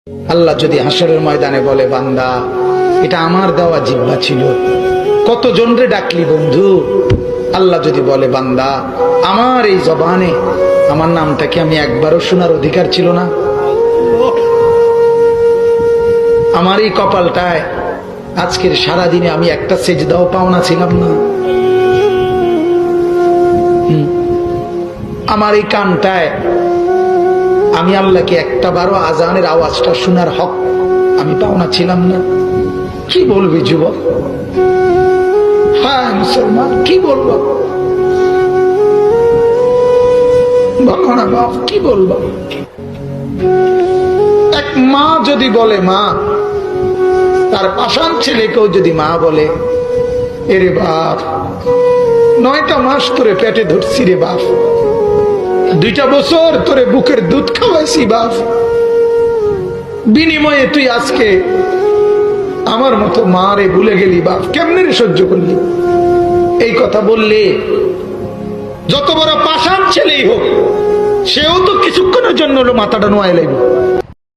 আল্লাহ যদি হাসরের ময়দানে বলে, বান্দা এটা আমার দেওয়া জিহ্বা ছিল, কতজন রে ডাকলি বন্ধু। আল্লাহ যদি বলে, বান্দা আমার এই জবানে আমার নামটা কি আমি একবারও শোনার অধিকার ছিল না? আমার এই কপালটায় আজকের সারাদিনে আমি একটা সেজদাও পাওনা ছিলাম না? আমার এই কানটায় আমি আল্লাহকে একটা বারো আজানের আওয়াজটা শোনার হক আমি পাওনা ছিলাম না? কি বলবি যুবক? হ্যাঁ মুসলমান, কি বলবো? বলো না বাপ, কি বলবো? এক মা যদি বলে, মা তার পাষাণ ছেলেকেও যদি মা বলে, এরে বাপ 9টা মাস তোরে পেটে ধরছি রে বাপ, 2টা বছর তোরে বুকের দুধ খাওয়াইছি বাপ, বিনিময়ে তুই আজকে আমার মতো মা রে ভুলে গেলি বাপ, কেমনে রে সহ্য করলি? এই কথা বললে যত বড় পাষাণ ছেলেই হোক, সেও তো কিছুক্ষণের জন্য মাথাটা নোয়াই লাগবে।